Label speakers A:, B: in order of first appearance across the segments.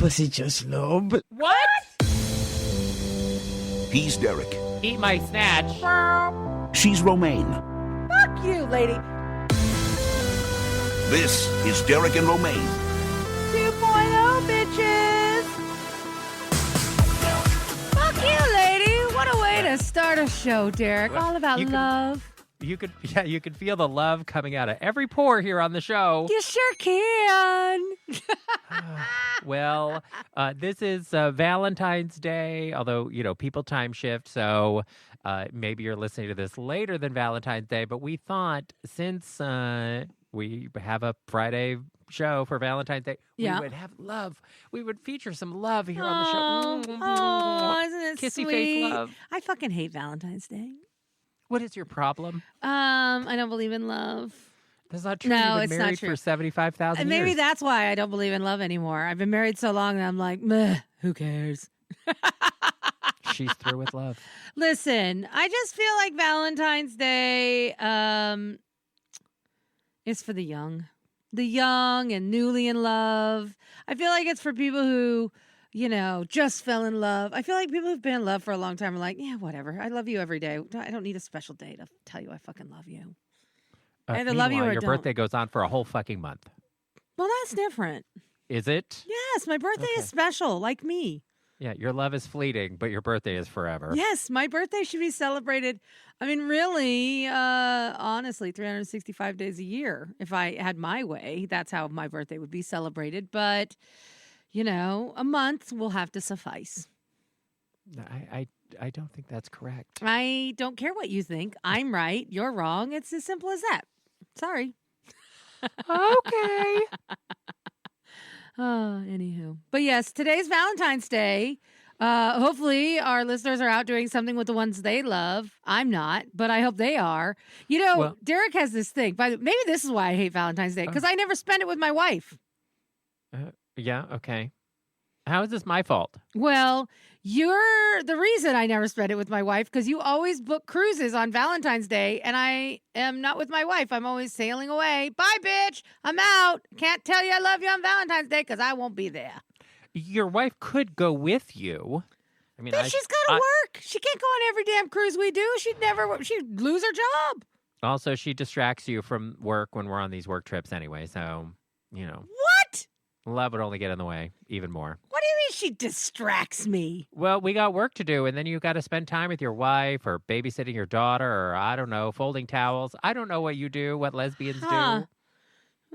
A: pussy just love.
B: What?
C: He's Derek.
B: Eat my snatch.
C: She's Romaine.
D: Fuck you, lady.
C: This is Derek and Romaine.
D: 2.0, bitches. Fuck you, lady. What a way to start a show, Derek. All about love.
B: You could feel the love coming out of every pore here on the show.
D: You sure can.
B: Well, this is Valentine's Day, although, people time shift, so maybe you're listening to this later than Valentine's Day, but we thought since we have a Friday show for Valentine's Day, we would have love. We would feature some love here on the show.
D: Oh, isn't it
B: Kissy
D: sweet?
B: face love.
D: I fucking hate Valentine's Day.
B: What is your problem?
D: I don't believe in love.
B: That's not true.
D: No,
B: You've
D: it's
B: been
D: not
B: married
D: true.
B: for 75,000
D: And
B: years.
D: maybe that's why I don't believe in love anymore. I've been married so long that I'm like, meh, who cares?
B: She's through with love.
D: Listen, I just feel like Valentine's Day is for the young and newly in love. I feel like it's for people who, just fell in love. I feel like people who've been in love for a long time are like, yeah, whatever. I love you every day. I don't need a special day to tell you I fucking love you. I either love you or
B: your
D: don't.
B: birthday goes on for a whole fucking month.
D: Well, that's different.
B: Is it?
D: Yes, my birthday is special, like me.
B: Yeah, your love is fleeting, but your birthday is forever.
D: Yes, my birthday should be celebrated. I mean, really, honestly, 365 days a year. If I had my way, that's how my birthday would be celebrated. But, a month will have to suffice.
B: I don't think that's correct.
D: I don't care what you think. I'm right. You're wrong. It's as simple as that. Sorry.
B: Okay.
D: Anywho. But yes, today's Valentine's Day. Hopefully our listeners are out doing something with the ones they love. I'm not, but I hope they are. Derek has this thing. Maybe this is why I hate Valentine's Day, because I never spend it with my wife.
B: Yeah, okay. How is this my fault?
D: Well, you're the reason I never spend it with my wife, because you always book cruises on Valentine's Day, and I am not with my wife. I'm always sailing away. Bye, bitch. I'm out. Can't tell you I love you on Valentine's Day because I won't be there.
B: Your wife could go with you. I mean,
D: She's got to work. She can't go on every damn cruise we do. She'd lose her job.
B: Also, she distracts you from work when we're on these work trips anyway, so,
D: What?
B: Love would only get in the way even more.
D: What do you mean she distracts me?
B: Well, we got work to do, and then you got to spend time with your wife or babysitting your daughter or, I don't know, folding towels. I don't know what you do, what lesbians do.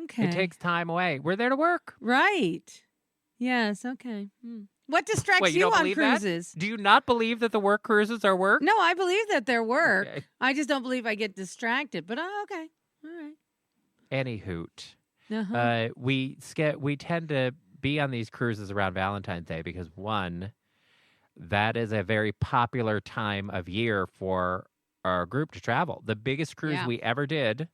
D: Okay.
B: It takes time away. We're there to work.
D: Right. Yes, okay. What distracts
B: Wait, you
D: you
B: don't
D: on
B: believe that?
D: cruises?
B: Do you not believe that the work cruises are work?
D: No, I believe that they're work.
B: Okay.
D: I just don't believe I get distracted. But okay. All right.
B: Any hoot.
D: Uh-huh.
B: We tend to be on these cruises around Valentine's Day because, one, that is a very popular time of year for our group to travel. The biggest cruise we ever did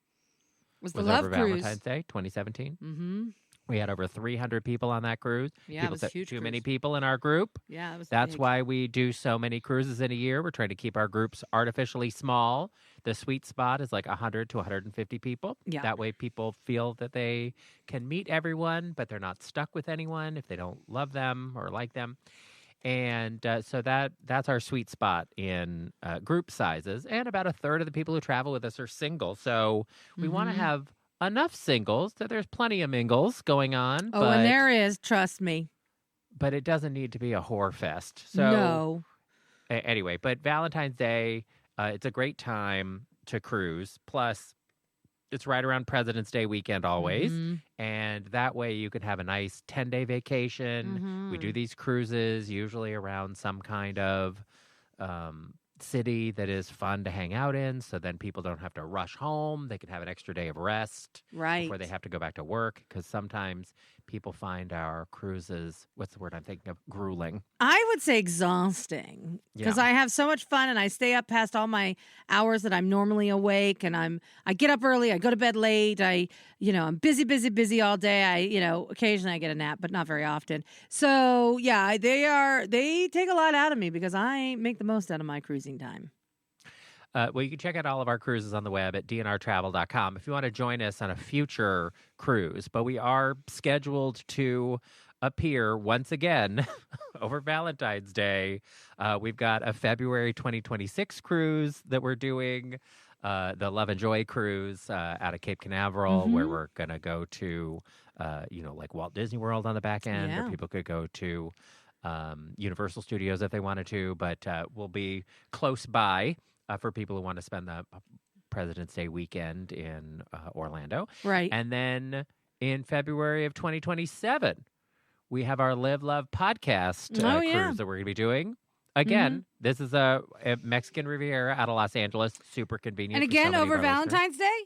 D: was the Love
B: over
D: Cruise.
B: Valentine's Day, 2017.
D: Mm-hmm.
B: We had over 300 people on that cruise.
D: Yeah,
B: People
D: it was a
B: said
D: huge
B: too
D: cruise.
B: many people in our group.
D: Yeah, it was
B: That's
D: big.
B: why we do so many cruises in a year. We're trying to keep our groups artificially small. The sweet spot is like 100 to 150 people.
D: Yeah.
B: That way people feel that they can meet everyone, but they're not stuck with anyone if they don't love them or like them. And so that's our sweet spot in group sizes. And about a third of the people who travel with us are single. So we want to have enough singles that there's plenty of mingles going on.
D: Oh, and there is, trust me.
B: But it doesn't need to be a whore fest. So
D: No.
B: Anyway, but Valentine's Day, it's a great time to cruise. Plus, it's right around President's Day weekend always. And that way you could have a nice 10-day vacation. We do these cruises usually around some kind of city that is fun to hang out in. So then people don't have to rush home. They can have an extra day of rest before they have to go back to work. Because sometimes people find our cruises, what's the word I'm thinking of? Grueling.
D: I would say exhausting because I have so much fun and I stay up past all my hours that I'm normally awake, and I get up early, I go to bed late, I'm busy all day. Occasionally I get a nap, but not very often. So yeah, they take a lot out of me because I make the most out of my cruising time.
B: Well, you can check out all of our cruises on the web at dnrtravel.com if you want to join us on a future cruise. But we are scheduled to appear once again over Valentine's Day. We've got a February 2026 cruise that we're doing, the Love and Joy cruise out of Cape Canaveral, where we're going to go to, like Walt Disney World on the back end, or people could go to Universal Studios if they wanted to, but we'll be close by for people who want to spend the President's Day weekend in Orlando.
D: Right.
B: And then in February of 2027, we have our Live Love podcast cruise that we're going to be doing. Again, this is a Mexican Riviera out of Los Angeles. Super convenient.
D: And again, over Valentine's Day?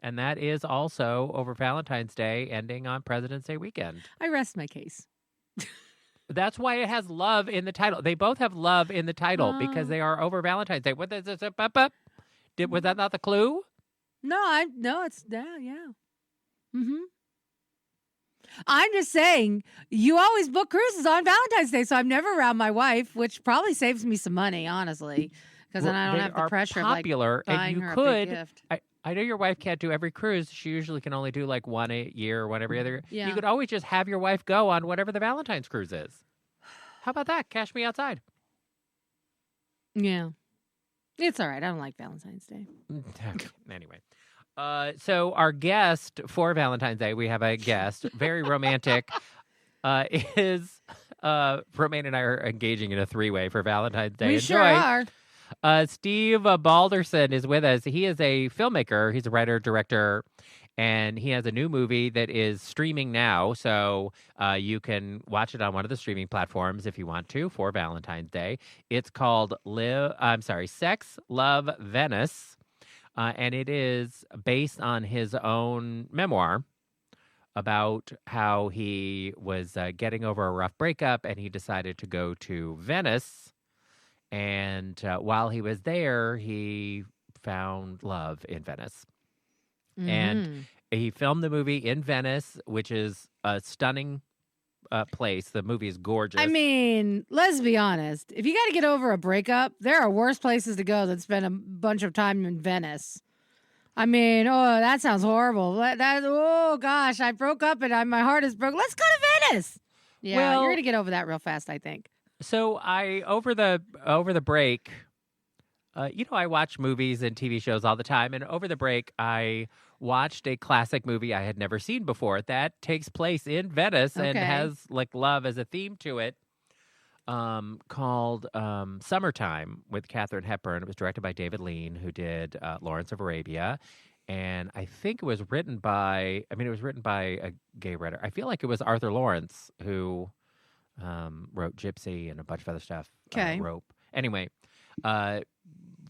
B: And that is also over Valentine's Day, ending on President's Day weekend.
D: I rest my case.
B: That's why it has love in the title. They both have love in the title because they are over Valentine's Day. What is this? Was that not the clue?
D: No, it's yeah. Mm-hmm. I'm just saying, you always book cruises on Valentine's Day, so I'm never around my wife, which probably saves me some money, honestly, because then I don't have the pressure
B: popular,
D: of like buying
B: and you
D: her
B: could.
D: a big gift.
B: I know your wife can't do every cruise. She usually can only do like one a year or one every other.
D: Yeah.
B: You could always just have your wife go on whatever the Valentine's cruise is. How about that? Cash me outside.
D: Yeah. It's all right. I don't like Valentine's Day.
B: Anyway. So our guest for Valentine's Day, we have a guest, very romantic, is Romaine and I are engaging in a three-way for Valentine's Day.
D: We sure are.
B: Steve Balderson is with us. He is a filmmaker. He's a writer, director, and he has a new movie that is streaming now. So you can watch it on one of the streaming platforms if you want to for Valentine's Day. It's called Sex Love Venice. And it is based on his own memoir about how he was getting over a rough breakup and he decided to go to Venice. And while he was there, he found love in Venice. Mm-hmm. And he filmed the movie in Venice, which is a stunning place. The movie is gorgeous.
D: I mean, let's be honest. If you got to get over a breakup, there are worse places to go than spend a bunch of time in Venice. I mean, that sounds horrible. Oh gosh, I broke up and my heart is broke. Let's go to Venice. Yeah, well, you're gonna get over that real fast, I think.
B: So over the break, I watch movies and TV shows all the time, and over the break, I watched a classic movie I had never seen before that takes place in Venice and has like love as a theme to it, called Summertime with Katharine Hepburn. It was directed by David Lean, who did Lawrence of Arabia. And I think it was written by a gay writer. I feel like it was Arthur Lawrence who wrote Gypsy and a bunch of other stuff. Rope. Anyway,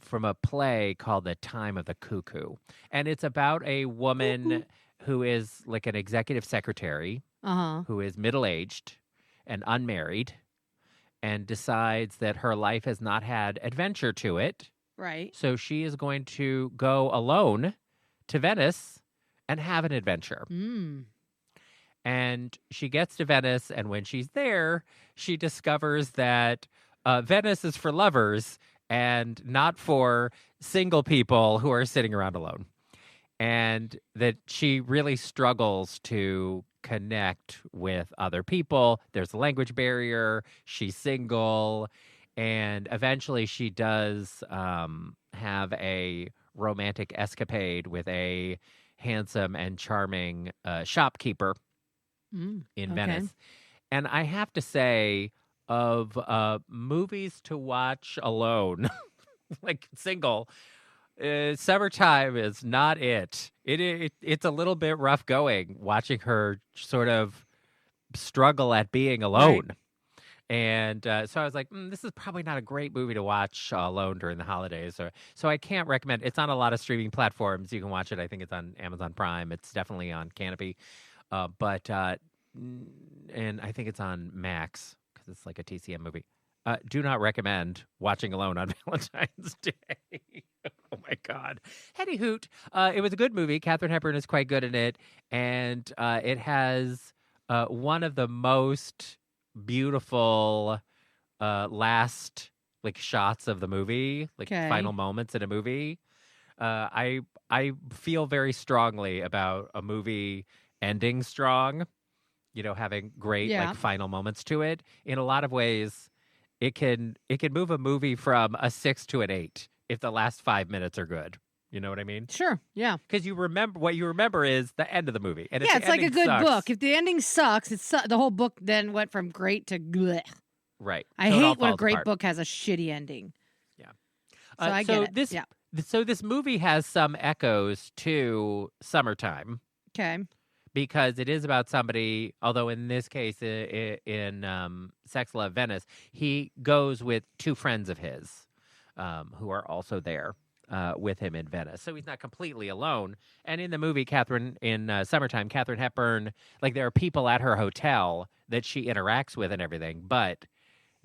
B: from a play called The Time of the Cuckoo. And it's about a woman who is like an executive secretary who is middle-aged and unmarried and decides that her life has not had adventure to it.
D: Right.
B: So she is going to go alone to Venice and have an adventure. Mm. And she gets to Venice, and when she's there, she discovers that Venice is for lovers and not for single people who are sitting around alone. And that she really struggles to connect with other people. There's a language barrier. She's single. And eventually she does have a romantic escapade with a handsome and charming shopkeeper in Venice. And I have to say, of movies to watch alone, like single, Summertime is not it. It's a little bit rough going, watching her sort of struggle at being alone. Right. And so I was like, this is probably not a great movie to watch alone during the holidays. So I can't recommend. It's on a lot of streaming platforms. You can watch it. I think it's on Amazon Prime. It's definitely on Canopy. And I think it's on Max because it's like a TCM movie. Do not recommend watching alone on Valentine's Day. Oh, my God. Heady hoot. It was a good movie. Katharine Hepburn is quite good in it. And it has one of the most beautiful last shots of the movie, final moments in a movie. I feel very strongly about a movie ending strong having great
D: Yeah.
B: like final moments to it. In a lot of ways, it can move a movie from a 6 to an 8 if the last 5 minutes are good. You know what I mean?
D: Sure. Yeah.
B: Because you remember is the end of the movie. And if
D: Yeah,
B: the
D: it's like a
B: ending
D: good
B: sucks,
D: book. If the ending sucks, the whole book then went from great to bleh.
B: right.
D: I
B: So it all
D: hate when a
B: falls
D: great
B: apart.
D: book has a shitty ending.
B: Yeah.
D: So I get it.
B: This,
D: Yeah.
B: So this movie has some echoes to Summertime
D: Okay.
B: because it is about somebody, although in this case, in Sex Love Venice, he goes with two friends of his who are also there with him in Venice. So he's not completely alone. And in the movie, Summertime, Katharine Hepburn, like there are people at her hotel that she interacts with and everything, but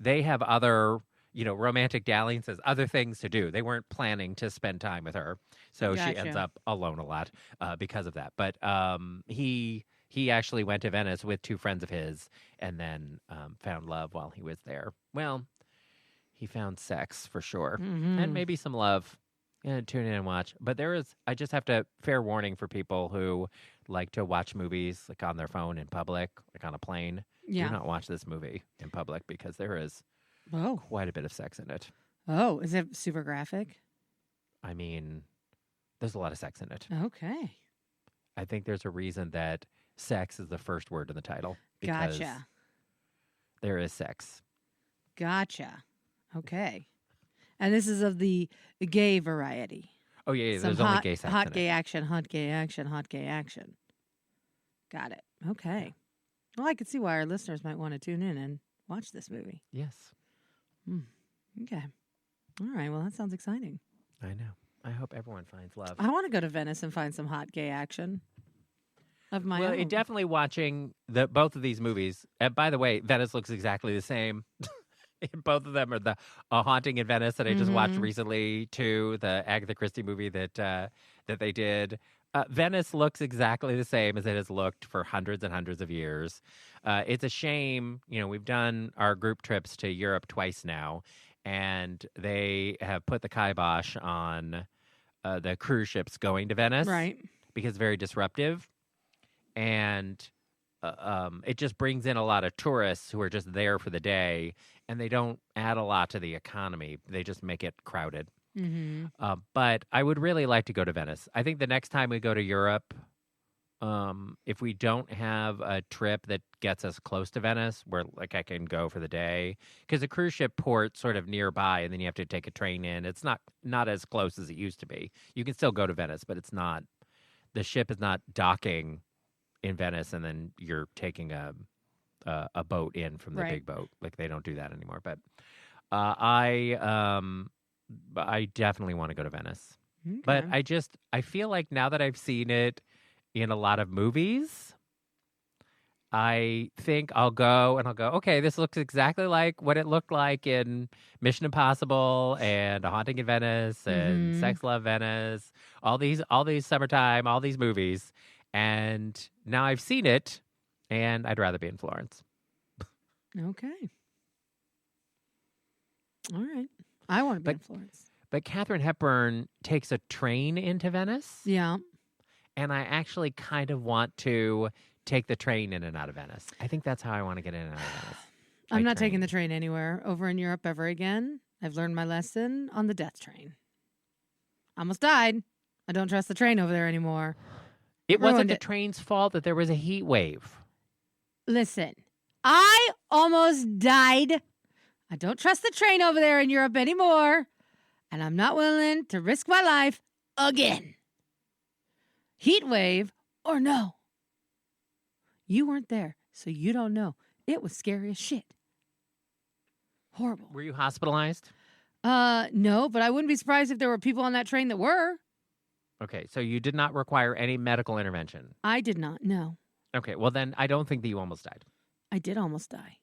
B: they have other, romantic dalliances, other things to do. They weren't planning to spend time with her. So she ends
D: Gotcha.
B: up alone a lot because of that. But he actually went to Venice with two friends of his and then found love while he was there. Well, he found sex for sure.
D: Mm-hmm.
B: And maybe some love. Yeah, tune in and watch. But I just have to, fair warning for people who like to watch movies like on their phone in public, like on a plane.
D: Yeah.
B: Do not watch this movie in public because there is
D: Oh.
B: quite a bit of sex in it.
D: Oh, is it super graphic?
B: I mean, there's a lot of sex in it.
D: Okay.
B: I think there's a reason that sex is the first word in the title. Because
D: Gotcha.
B: there is sex.
D: Gotcha. Okay. And this is of the gay variety.
B: Oh, yeah,
D: Some
B: there's only gay sex
D: hot
B: in
D: gay
B: it.
D: action, hot gay action, hot gay action. Got it. Okay. Well, I could see why our listeners might want to tune in and watch this movie.
B: Yes,
D: Okay. All right. Well, that sounds exciting.
B: I know. I hope everyone finds love.
D: I want to go to Venice and find some hot gay action of my
B: Well,
D: own.
B: definitely watching both of these movies. And by the way, Venice looks exactly the same. Both of them are the Haunting in Venice that I just watched recently, too. The Agatha Christie movie that they did. Venice looks exactly the same as it has looked for hundreds and hundreds of years. It's a shame. We've done our group trips to Europe twice now, and they have put the kibosh on the cruise ships going to Venice.
D: Right.
B: Because it's very disruptive. And it just brings in a lot of tourists who are just there for the day, and they don't add a lot to the economy. They just make it crowded.
D: Mm-hmm.
B: But I would really like to go to Venice. I think the next time we go to Europe, if we don't have a trip that gets us close to Venice, where like I can go for the day, because the cruise ship port's sort of nearby, and then you have to take a train in. It's not as close as it used to be. You can still go to Venice, but it's not. The ship is not docking in Venice, and then you're taking a boat in from the
D: Right.
B: big boat. Like they don't do that anymore. But I definitely want to go to Venice.
D: Okay.
B: But I feel like now that I've seen it in a lot of movies, I think I'll go, okay, this looks exactly like what it looked like in Mission Impossible and A Haunting in Venice and Sex Love Venice, all these Summertime, all these movies. And now I've seen it, and I'd rather be in Florence.
D: Okay. All right. I want to be in Florence.
B: But Katharine Hepburn takes a train into Venice.
D: Yeah.
B: And I actually kind of want to take the train in and out of Venice. I think that's how I want to get in and out of Venice.
D: I'm not taking the train anywhere over in Europe ever again. I've learned my lesson on the death train. Almost died. I don't trust the train over there anymore.
B: It wasn't
D: Ruined
B: the
D: it.
B: train's fault that there was a heat wave.
D: Listen, I almost died. I don't trust the train over there in Europe anymore. And I'm not willing to risk my life again. Heat wave or no. You weren't there, so you don't know. It was scary as shit. Horrible.
B: Were you hospitalized?
D: No, but I wouldn't be surprised if there were people on that train that were.
B: Okay, so you did not require any medical intervention.
D: I did not, no.
B: Okay, well then I don't think that you almost died.
D: I did almost die,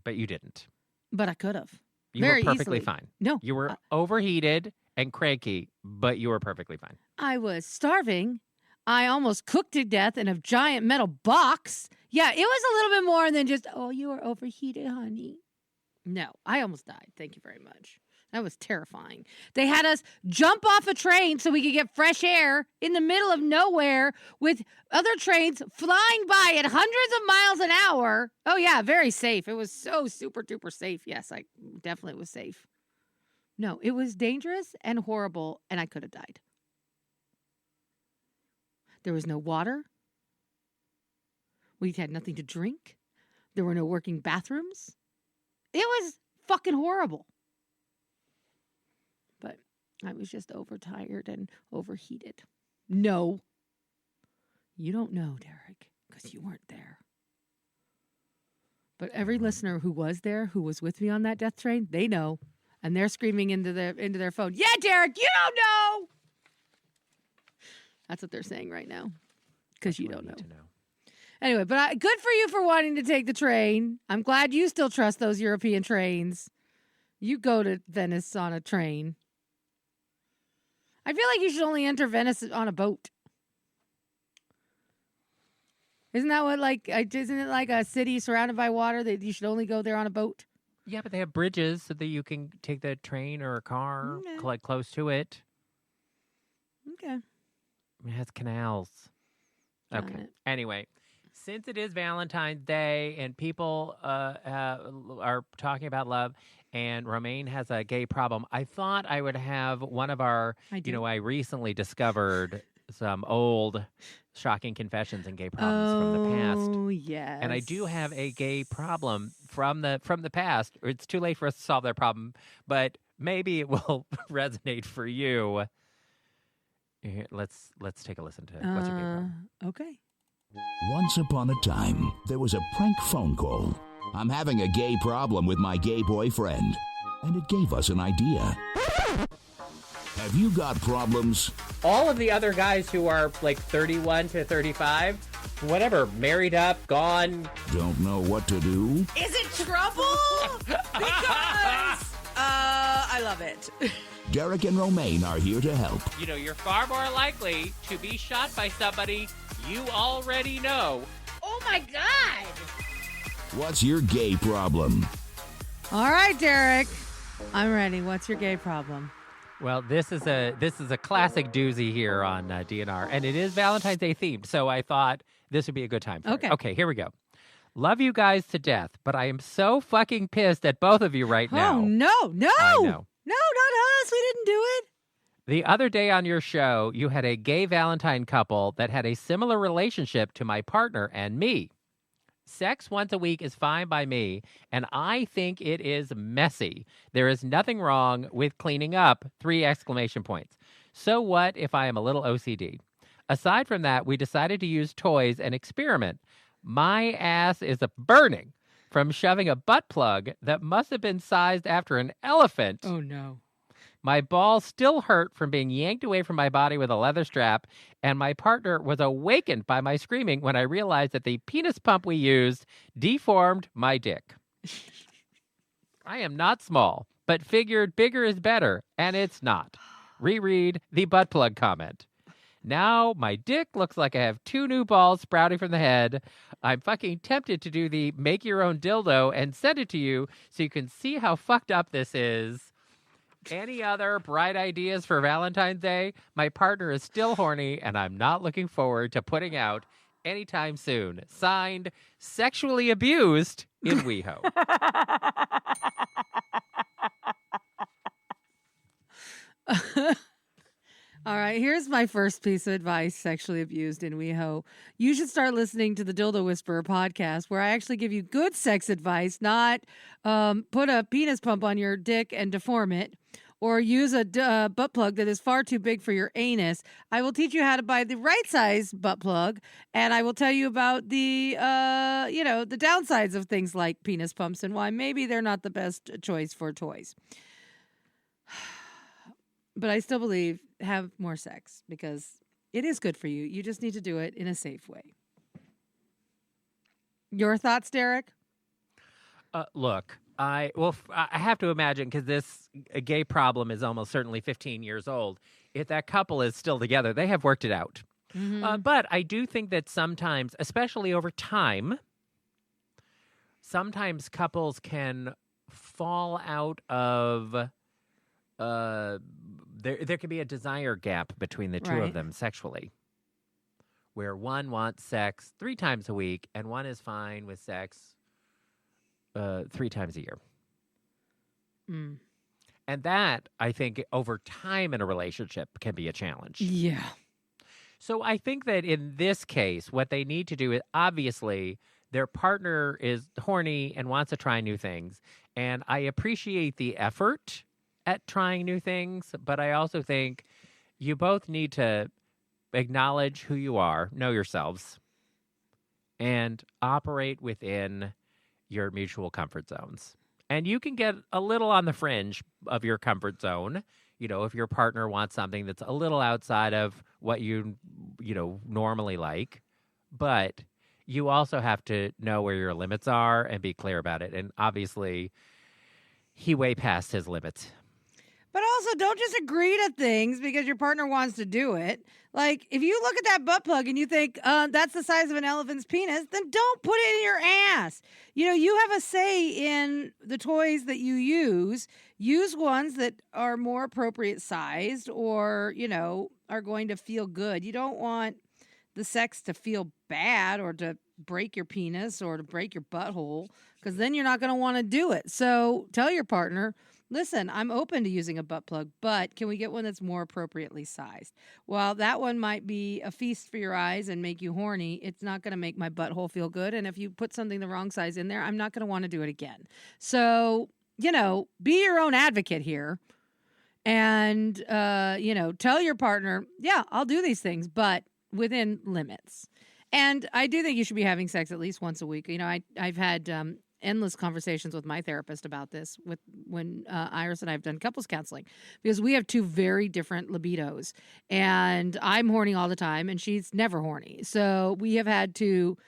B: But you didn't.
D: but I could have.
B: You
D: Very
B: were perfectly
D: easily.
B: fine.
D: No.
B: You were overheated and cranky, but you were perfectly fine.
D: I was starving. I almost cooked to death in a giant metal box. Yeah, it was a little bit more than just, oh, you were overheated, honey. No, I almost died. Thank you very much. That was terrifying. They had us jump off a train so we could get fresh air in the middle of nowhere with other trains flying by at hundreds of miles an hour. Oh, yeah, very safe. It was so super duper safe. Yes, I definitely was safe. No, it was dangerous and horrible, and I could have died. There was no water. We had nothing to drink. There were no working bathrooms. It was fucking horrible. But I was just overtired and overheated. No. You don't know, Derek, because you weren't there. But every listener who was there, who was with me on that death train, they know. And they're screaming into their phone, yeah, Derek, you don't know. That's what they're saying right now. Because you don't know. Anyway, but good for you for wanting to take the train. I'm glad you still trust those European trains. You go to Venice on a train. I feel like you should only enter Venice on a boat. Isn't that what, isn't it like a city surrounded by water that you should only go there on a boat?
B: Yeah, but they have bridges so that you can take the train or a car close to it.
D: Okay.
B: It has canals. Okay. Anyway, since it is Valentine's Day and people are talking about love and Romaine has a gay problem, I thought I would have one of our, I recently discovered some old shocking confessions and gay problems from the past.
D: Oh, yes.
B: And I do have a gay problem from the past. It's too late for us to solve that problem, but maybe it will resonate for you. Here, let's take a listen to what's your gay problem.
D: Okay.
C: Once upon a time, there was a prank phone call. I'm having a gay problem with my gay boyfriend. And it gave us an idea. Have you got problems?
B: All of the other guys who are like 31 to 35, whatever, married up, gone.
C: Don't know what to do?
A: Is it trouble? Because I love it.
C: Derek and Romaine are here to help.
B: You're far more likely to be shot by somebody you already know.
A: Oh my God.
C: What's your gay problem?
D: All right, Derek. I'm ready. What's your gay problem?
B: Well, this is a classic doozy here on DNR, and it is Valentine's Day themed, so I thought this would be a good time for it. Okay, here we go. Love you guys to death, but I am so fucking pissed at both of you right now.
D: Oh, no.
B: I know.
D: No, not us. We didn't do it.
B: The other day on your show, you had a gay Valentine couple that had a similar relationship to my partner and me. Sex once a week is fine by me, and I think it is messy. There is nothing wrong with cleaning up, 3 exclamation points. So what if I am a little OCD? Aside from that, we decided to use toys and experiment. My ass is burning from shoving a butt plug that must have been sized after an elephant.
D: Oh, no.
B: My balls still hurt from being yanked away from my body with a leather strap, and my partner was awakened by my screaming when I realized that the penis pump we used deformed my dick. I am not small, but figured bigger is better, and it's not. Reread the butt plug comment. Now my dick looks like I have 2 new balls sprouting from the head. I'm fucking tempted to do the make your own dildo and send it to you so you can see how fucked up this is. Any other bright ideas for Valentine's Day? My partner is still horny, and I'm not looking forward to putting out anytime soon. Signed, Sexually Abused in WeHo.
D: All right, here's my first piece of advice, Sexually Abused in WeHo. You should start listening to the Dildo Whisperer podcast, where I actually give you good sex advice, not put a penis pump on your dick and deform it, or use a butt plug that is far too big for your anus. I will teach you how to buy the right size butt plug, and I will tell you about the downsides of things like penis pumps and why maybe they're not the best choice for toys. But I still believe have more sex because it is good for you. You just need to do it in a safe way. Your thoughts, Derek?
B: Look, I have to imagine, because this gay problem is almost certainly 15 years old. If that couple is still together, they have worked it out. Mm-hmm. But I do think that sometimes, especially over time, sometimes couples can fall out of there can be a desire gap between the two
D: Right.
B: of them sexually, where one wants sex 3 times a week and one is fine with sex 3 times a year.
D: Mm.
B: And that, I think, over time in a relationship can be a challenge.
D: Yeah.
B: So I think that in this case, what they need to do is obviously their partner is horny and wants to try new things. And I appreciate the effort at trying new things, but I also think you both need to acknowledge who you are, know yourselves, and operate within your mutual comfort zones. And you can get a little on the fringe of your comfort zone, if your partner wants something that's a little outside of what you normally like. But you also have to know where your limits are and be clear about it. And obviously, he way past his limits.
D: But also, don't just agree to things because your partner wants to do it. Like, if you look at that butt plug and you think that's the size of an elephant's penis, then don't put it in your ass. You have a say in the toys that you use. Use ones that are more appropriate sized or, are going to feel good. You don't want the sex to feel bad or to break your penis or to break your butthole because then you're not going to want to do it. So tell your partner, listen, I'm open to using a butt plug, but can we get one that's more appropriately sized? While that one might be a feast for your eyes and make you horny, it's not going to make my butthole feel good. And if you put something the wrong size in there, I'm not going to want to do it again. So, be your own advocate here and, tell your partner, yeah, I'll do these things, but within limits. And I do think you should be having sex at least once a week. I've had endless conversations with my therapist about this when Iris and I have done couples counseling because we have 2 very different libidos and I'm horny all the time and she's never horny. So we have had to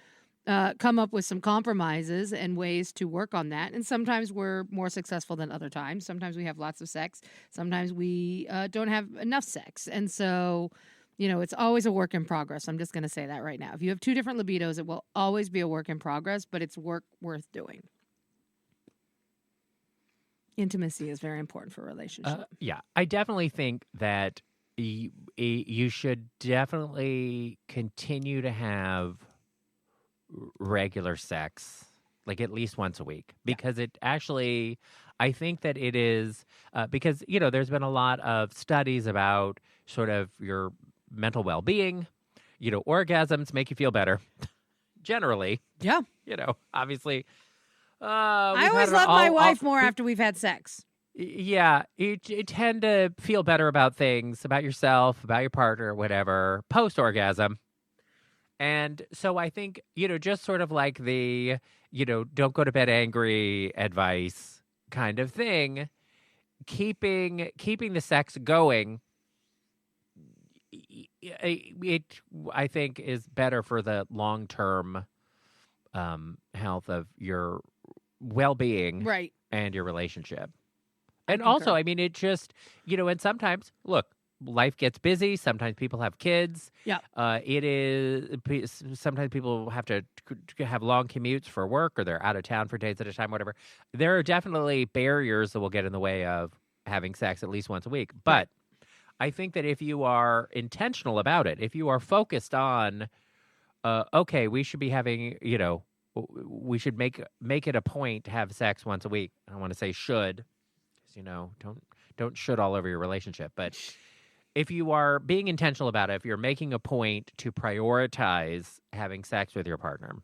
D: come up with some compromises and ways to work on that. And sometimes we're more successful than other times. Sometimes we have lots of sex. Sometimes we don't have enough sex. And so, it's always a work in progress. I'm just going to say that right now. If you have 2 different libidos, it will always be a work in progress, but it's work worth doing. Intimacy is very important for a relationship.
B: Yeah, I definitely think that you should definitely continue to have regular sex, like at least once a week, because it actually, I think that it is, because, there's been a lot of studies about sort of your mental well-being, orgasms make you feel better generally.
D: Yeah.
B: Obviously.
D: I always love my wife more after we've had sex.
B: Yeah. You tend to feel better about things, about yourself, about your partner, whatever, post-orgasm. And so I think, just sort of like the, don't go to bed angry advice kind of thing, keeping the sex going, I think is better for the long-term health of your well-being,
D: right,
B: and your relationship. And also, I mean, it just, and sometimes, look, life gets busy. Sometimes people have kids.
D: Yeah.
B: Sometimes people have to have long commutes for work or they're out of town for days at a time, whatever. There are definitely barriers that will get in the way of having sex at least once a week. But I think that if you are intentional about it, if you are focused on, okay, we should be having, we should make it a point to have sex once a week. I don't want to say should, because, don't should all over your relationship. But if you are being intentional about it, if you're making a point to prioritize having sex with your partner,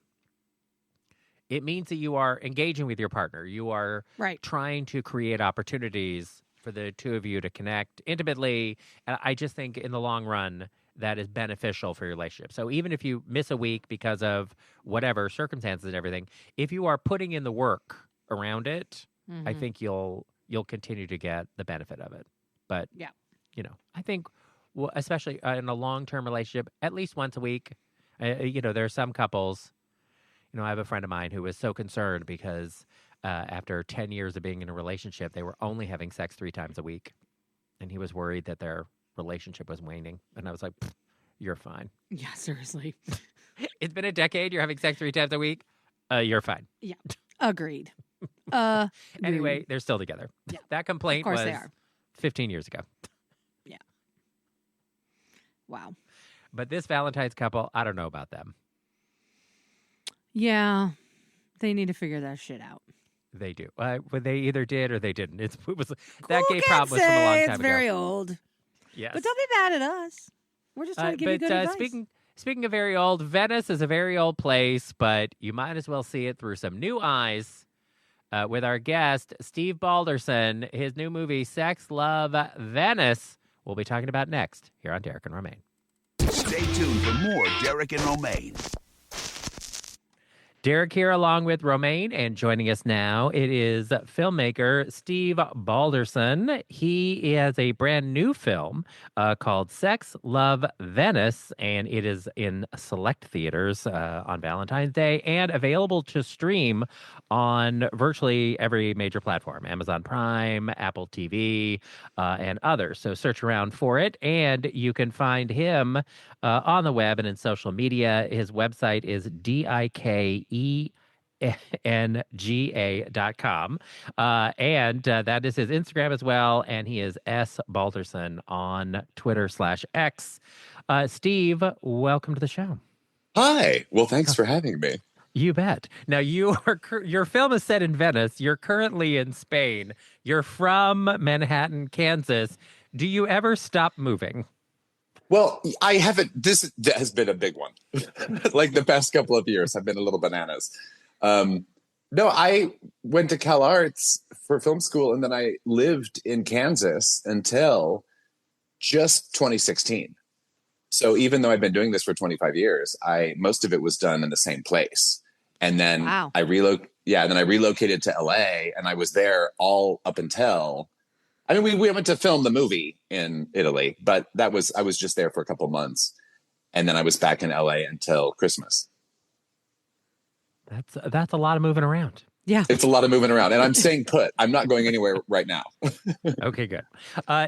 B: it means that you are engaging with your partner. You are trying to create opportunities for the 2 of you to connect intimately. And I just think in the long run, that is beneficial for your relationship. So even if you miss a week because of whatever circumstances and everything, if you are putting in the work around it, I think you'll continue to get the benefit of it. But, I think, especially in a long-term relationship, at least once a week, there are some couples, I have a friend of mine who was so concerned because after 10 years of being in a relationship, they were only having sex 3 times a week. And he was worried that their relationship was waning. And I was like, you're fine.
D: Yeah, seriously.
B: It's been a decade. You're having sex 3 times a week. You're fine.
D: Yeah, agreed.
B: Anyway, they're still together.
D: Yeah.
B: That complaint was
D: they are.
B: 15 years ago.
D: Yeah. Wow.
B: But this Valentine's couple, I don't know about them.
D: Yeah. They need to figure that shit out.
B: They do. Well, they either did or they didn't. It was that
D: Who
B: gay
D: can
B: problem was from a long
D: say
B: time
D: it's
B: ago.
D: very old.
B: Yes.
D: But don't be mad at us. We're just trying to give you good advice.
B: Speaking of very old, Venice is a very old place, but you might as well see it through some new eyes. With our guest, Steve Balderson, his new movie, Sex Love Venice, we'll be talking about next here on Derek and Romaine.
C: Stay tuned for more Derek and Romaine.
B: Derek here along with Romaine, and joining us now, it is filmmaker Steve Balderson. He has a brand new film called Sex Love Venice, and it is in select theaters on Valentine's Day and available to stream on virtually every major platform, Amazon Prime, Apple TV, and others. So search around for it, and you can find him on the web and in social media. His website is DIKENGA.com. And that is his Instagram as well. And he is S. Balderson on Twitter/X. Steve, welcome to the show.
E: Hi. Well, thanks for having me.
B: You bet. Now, your film is set in Venice. You're currently in Spain. You're from Manhattan, Kansas. Do you ever stop moving?
E: Well, I haven't. This has been a big one. Like the past couple of years, I've been a little bananas. No, I went to Cal Arts for film school, and then I lived in Kansas until just 2016. So even though I've been doing this for 25 years, most of it was done in the same place. And then
D: Wow.
E: I relocated to LA, and I was there all up until. I mean, we went to film the movie in Italy, but I was just there for a couple months, and then I was back in LA until Christmas.
B: That's a lot of moving around.
D: Yeah.
E: It's a lot of moving around, and I'm staying put. I'm not going anywhere right now.
B: Okay, good.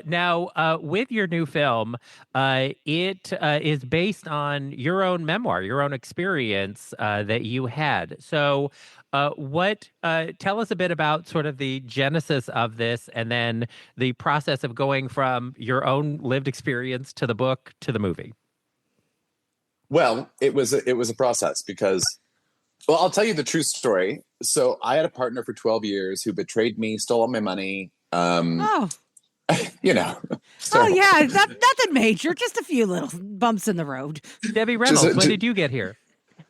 B: Now, with your new film, it is based on your own memoir, your own experience that you had. So tell us a bit about sort of the genesis of this and then the process of going from your own lived experience to the book to the movie.
E: Well, it was a process because, well, I'll tell you the true story. So I had a partner for 12 years who betrayed me, stole all my money.
D: Oh.
E: You know.
D: Oh, yeah. Nothing major. Just a few little bumps in the road.
B: Debbie Reynolds, when did you get here?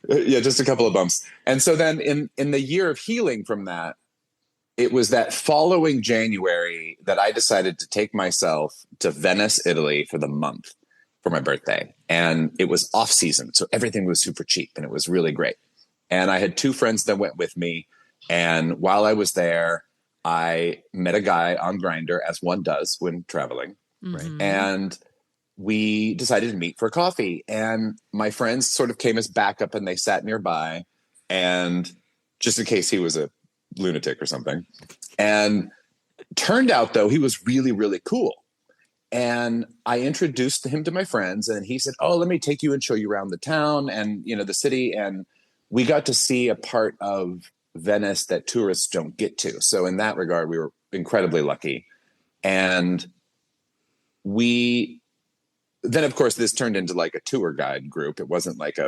E: Yeah, just a couple of bumps. And so then in the year of healing from that, it was that following January that I decided to take myself to Venice, Italy for the month for my birthday. And it was off season. So everything was super cheap and it was really great. And I had two friends that went with me. And while I was there, I met a guy on Grindr, as one does when traveling.
D: Mm-hmm.
E: And we decided to meet for coffee. And my friends sort of came as backup and they sat nearby. And just in case he was a lunatic or something. And turned out, though, he was really, really cool. And I introduced him to my friends and he said, oh, let me take you and show you around the town and, you know, the city. And we got to see a part of Venice that tourists don't get to. So in that regard, we were incredibly lucky. And then, of course, this turned into like a tour guide group. It wasn't like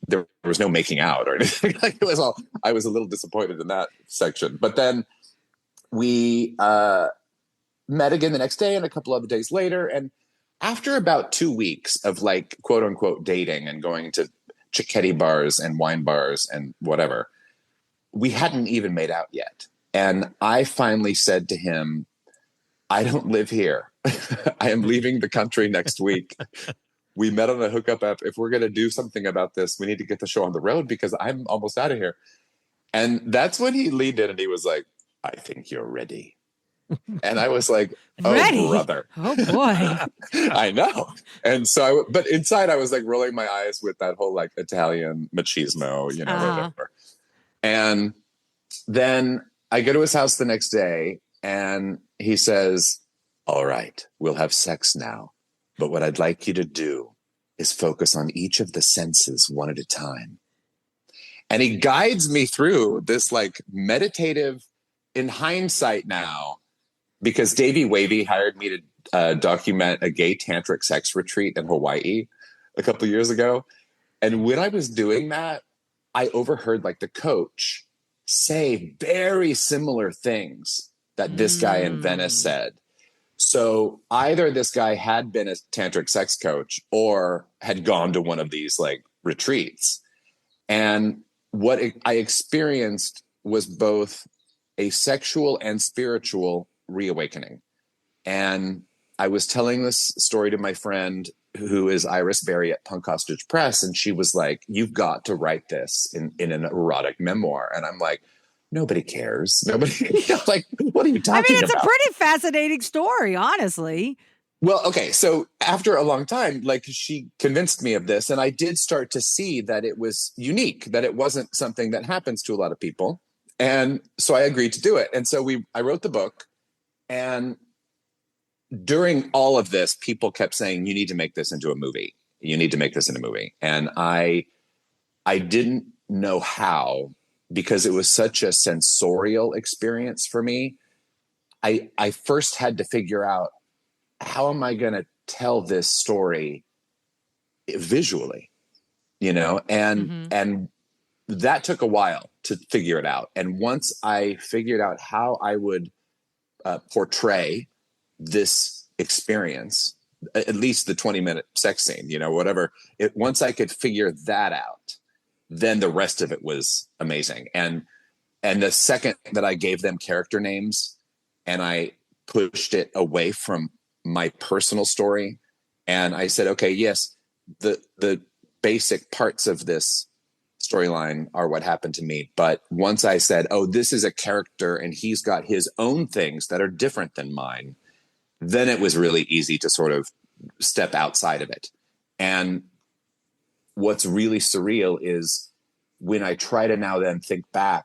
E: there was no making out or anything. Like it was all, I was a little disappointed in that section. But then we met again the next day and a couple of days later. And after about 2 weeks of like, quote unquote, dating and going to Cicchetti bars and wine bars and whatever, we hadn't even made out yet. And I finally said to him, I don't live here. I am leaving the country next week. We met on a hookup app. If we're going to do something about this, we need to get the show on the road because I'm almost out of here. And that's when he leaned in and he was like, I think you're ready. And I was like, oh,
D: Ready?
E: brother.
D: Oh, boy.
E: I know. And so, but inside I was like rolling my eyes with that whole like Italian machismo, you know, whatever. And then I go to his house the next day and he says, all right, we'll have sex now. But what I'd like you to do is focus on each of the senses one at a time. And he guides me through this like meditative, in hindsight now, because Davey Wavy hired me to document a gay tantric sex retreat in Hawaii a couple of years ago. And when I was doing that, I overheard like the coach say very similar things that this guy in Venice said. So either this guy had been a tantric sex coach or had gone to one of these like retreats. And what I experienced was both a sexual and spiritual reawakening. And I was telling this story to my friend who is Iris Berry at Punk Hostage Press. And she was like, you've got to write this in an erotic memoir. And I'm like, nobody cares. Nobody, like, what are you talking about?
D: I mean, it's a pretty fascinating story, honestly.
E: Well, okay. So after a long time, like she convinced me of this, and I did start to see that it was unique, that it wasn't something that happens to a lot of people. And so I agreed to do it. And so I wrote the book, and during all of this, people kept saying, you need to make this into a movie. You need to make this into a movie. And I didn't know how, because it was such a sensorial experience for me. I first had to figure out, how am I going to tell this story visually, and that took a while to figure it out. And once I figured out how I would portray this experience, at least the 20-minute sex scene, whatever, once I could figure that out, then the rest of it was amazing. And the second that I gave them character names and I pushed it away from my personal story, and I said, okay, yes, the basic parts of this storyline are what happened to me. But once I said, oh, this is a character and he's got his own things that are different than mine, then it was really easy to sort of step outside of it. And what's really surreal is when I try to now then think back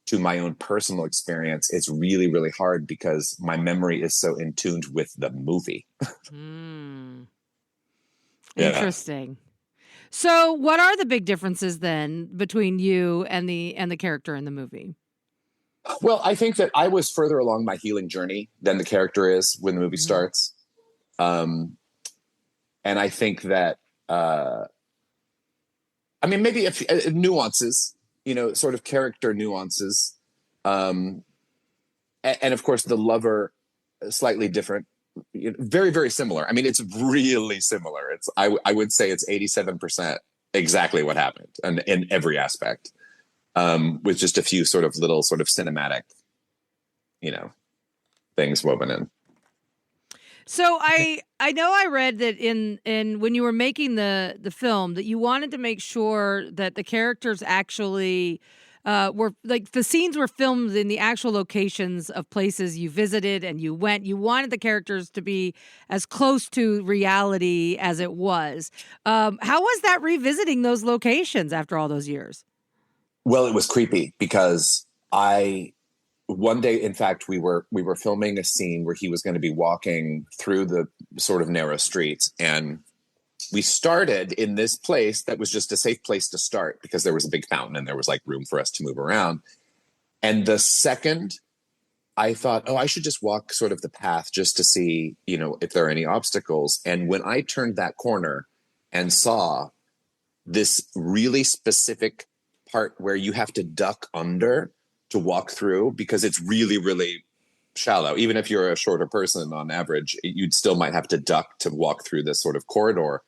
E: to my own personal experience, it's really, really hard because my memory is so in tune with the movie.
D: Interesting. So what are the big differences then between you and the character in the movie?
E: Well, I think that I was further along my healing journey than the character is when the movie starts. And I think that, maybe nuances, sort of character nuances. And of course, the lover, slightly different, very, very similar. I mean, it's really similar. I would say it's 87% exactly what happened, and in every aspect, with just a few sort of little sort of cinematic, things woven in.
D: So I know I read that in when you were making the film that you wanted to make sure that the characters actually were, like, the scenes were filmed in the actual locations of places you visited and you went. You wanted the characters to be as close to reality as it was. How was that, revisiting those locations after all those years?
E: Well, it was creepy because one day, in fact, we were filming a scene where he was going to be walking through the sort of narrow streets, and we started in this place that was just a safe place to start because there was a big fountain and there was like room for us to move around. And the second I thought, oh, I should just walk sort of the path just to see, if there are any obstacles. And when I turned that corner and saw this really specific part where you have to duck under to walk through because it's really, really shallow. Even if you're a shorter person on average, you'd still might have to duck to walk through this sort of corridor.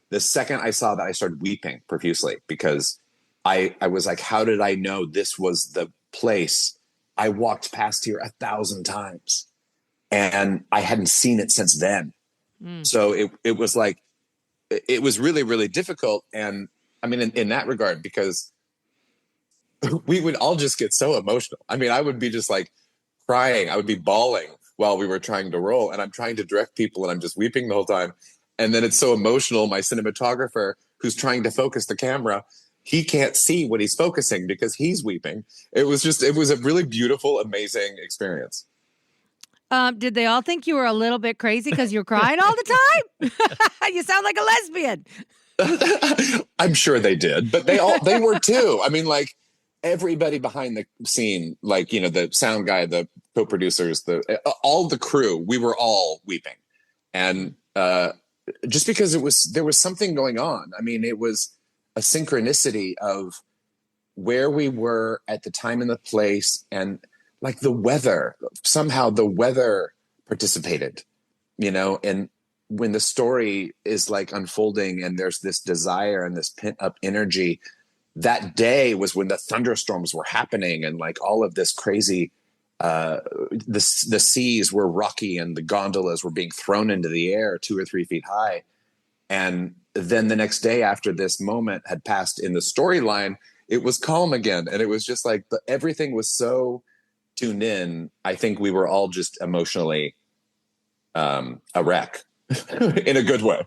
E: The second I saw that, I started weeping profusely because I was like, how did I know this was the place? I walked past here 1,000 times and I hadn't seen it since then. So it was like, it was really, really difficult. And I mean, in that regard, because we would all just get so emotional. I mean, I would be just like crying. I would be bawling while we were trying to roll, and I'm trying to direct people and I'm just weeping the whole time. And then it's so emotional. My cinematographer, who's trying to focus the camera, he can't see what he's focusing because he's weeping. It was a really beautiful, amazing experience.
D: Did they all think you were a little bit crazy because you're crying all the time? You sound like a lesbian.
E: I'm sure they did, but they were too. I mean, like, everybody behind the scene, like, the sound guy, the co-producers, all the crew, we were all weeping. And just because there was something going on. I mean, it was a synchronicity of where we were at the time and the place, and like the weather, somehow the weather participated, and when the story is like unfolding and there's this desire and this pent up energy, that day was when the thunderstorms were happening and like all of this crazy, the seas were rocky and the gondolas were being thrown into the air 2 or 3 feet high. And then the next day after this moment had passed in the storyline, it was calm again. And it was just like everything was so tuned in. I think we were all just emotionally a wreck in a good way.